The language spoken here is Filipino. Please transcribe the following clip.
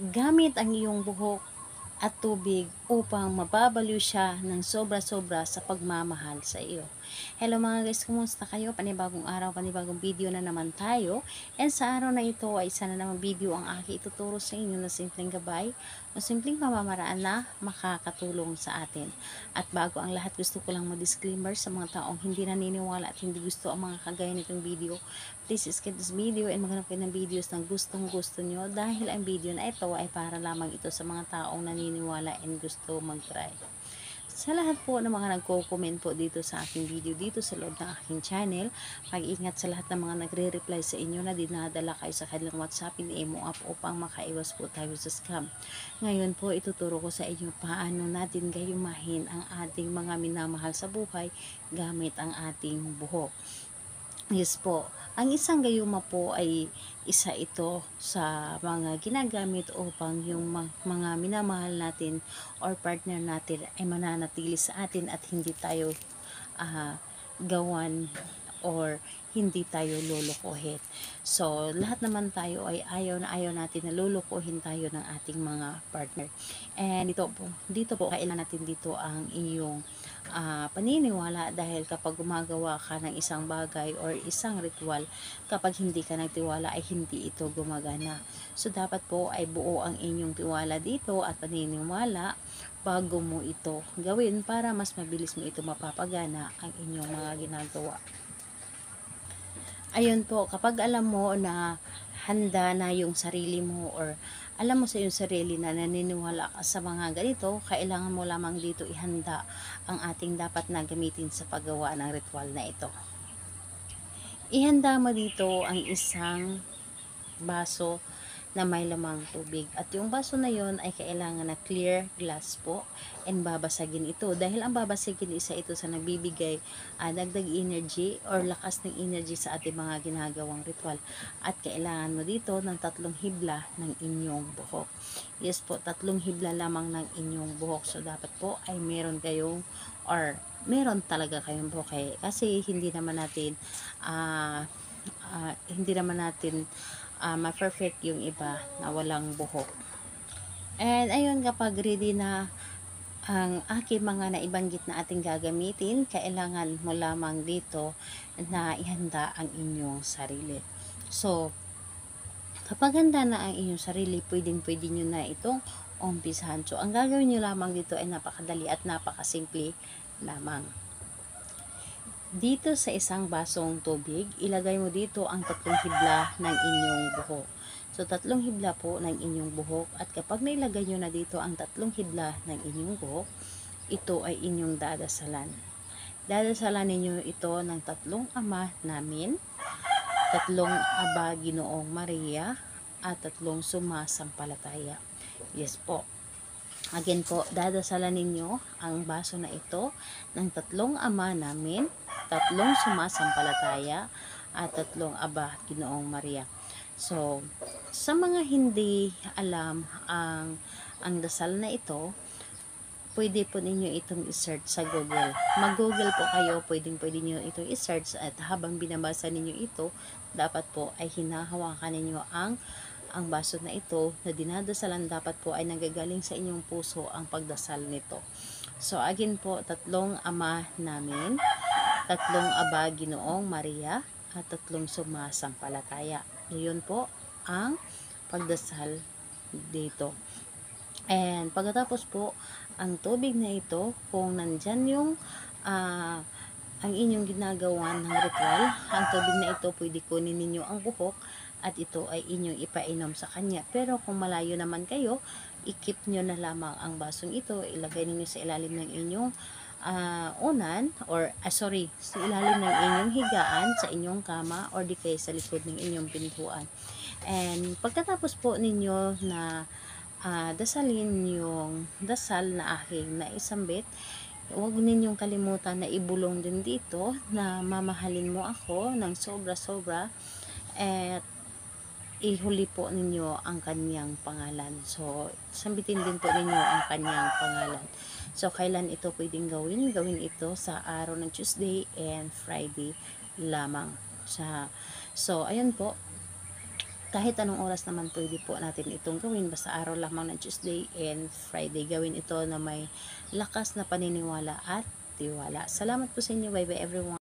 Gamit ang iyong buhok at tubig upang mababaliw siya ng sobra-sobra sa pagmamahal sa iyo. Hello mga guys, kumusta kayo? Panibagong araw, panibagong video na naman tayo. And sa araw na ito ay isa na namang video ang aking ituturo sa inyo na simpleng gabay o simpleng pamamaraan na makakatulong sa atin. At bago ang lahat, gusto ko lang ma-disclaimer sa mga taong hindi naniniwala at hindi gusto ang mga kagaya nitong video. Please skip this video and maghanap kayo ng videos na gustong gusto nyo dahil ang video na ito ay para lamang ito sa mga taong naniniwala and gusto mag-try. Sa lahat po ng mga nagko-comment po dito sa aking video dito sa loob ng aking channel, mag-ingat sa lahat ng mga nagre-reply sa inyo na dinadala kayo sa kanilang WhatsApp in emo app upang makaiwas po tayo sa scam. Ngayon po ituturo ko sa inyo paano natin gayumahin ang ating mga minamahal sa buhay gamit ang ating buhok. Yes po. Ang isang gayuma po ay isa ito sa mga ginagamit upang yung mga minamahal natin or partner natin ay mananatili sa atin at hindi tayo gawan or hindi tayo lulukuhin. So, lahat naman tayo ay ayaw natin na lulukuhin tayo ng ating mga partner. And dito po kailangan natin dito ang iyong paniniwala dahil kapag gumagawa ka ng isang bagay or isang ritual, kapag hindi ka nagtiwala ay hindi ito gumagana. So, dapat po ay buo ang inyong tiwala dito at paniniwala bago mo ito gawin para mas mabilis mo ito mapapagana ang inyong mga ginagawa. Ayun po, kapag alam mo na handa na yung sarili mo or alam mo sa iyong sarili na naniniwala ka sa mga ganito, kailangan mo lamang dito ihanda ang ating dapat na gamitin sa paggawa ng ritual na ito. Ihanda mo dito ang isang baso na may lamang tubig. At yung baso na yon ay kailangan na clear glass po and babasagin ito. Dahil ang babasagin isa ito sa nagbibigay dagdag energy or lakas ng energy sa ating mga ginagawang ritual. At kailangan mo dito ng 3 hibla ng inyong buhok. Yes po, 3 hibla lamang ng inyong buhok. So dapat po ay meron kayong or meron talaga kayong buhok kasi hindi naman natin ma-perfect yung iba na walang buhok. And ayun, kapag ready na ang aking mga naibanggit na ating gagamitin, kailangan mo lamang dito na ihanda ang inyong sarili. So, kapag handa na ang inyong sarili, pwede nyo na itong umpisahan. So, ang gagawin nyo lamang dito ay napakadali at napakasimple lamang. Dito sa isang basong tubig, ilagay mo dito ang 3 hibla ng inyong buhok. So, 3 hibla po ng inyong buhok. At kapag nailagay nyo na dito ang 3 hibla ng inyong buhok, ito ay inyong dadasalan. Dadasalan ninyo ito ng 3 Ama namin, 3 Aba Ginoong Maria, at 3 Sumasampalataya. Yes po. Again po, dadasalan ninyo ang baso na ito ng 3 Ama namin, 3 Sumasampalataya, at 3 Aba Ginoong Maria. So, sa mga hindi alam ang dasal na ito, pwede po ninyo itong i-search sa Google. Mag-Google po kayo, pwede niyo itong i-search at habang binabasa ninyo ito, dapat po ay hinahawakan ninyo ang baso na ito na dinadasalan. Dapat po ay nanggagaling sa inyong puso ang pagdasal nito. So, again po, 3 Ama namin, 3 Aba Ginoong Maria, at 3 Sumasampalataya. Yun po ang pagdasal dito. And pagkatapos po, ang tubig na ito, kung nandyan yung ang inyong ginagawa ng ritual, ang tubig na ito, pwede kunin ninyo ang buhok at ito ay inyong ipainom sa kanya. Pero kung malayo naman kayo, ikip nyo na lamang ang basong ito, ilagay ninyo sa ilalim ng inyong unan or sa ilalim ng inyong higaan sa inyong kama or di kaya sa likod ng inyong pintuan. And pagkatapos po ninyo na dasalin yung dasal na aking naisambit, huwag ninyong kalimutan na ibulong din dito na mamahalin mo ako ng sobra-sobra at ihuli po ninyo ang kanyang pangalan. So, sambitin din po ninyo ang kanyang pangalan. So, kailan ito pwedeng gawin? Gawin ito sa araw ng Tuesday and Friday lamang. So, ayun po. kahit anong oras naman pwede po natin itong gawin, basta araw lamang ng Tuesday and Friday. Gawin ito na may lakas na paniniwala at tiwala. Salamat po sa inyo. Bye bye everyone.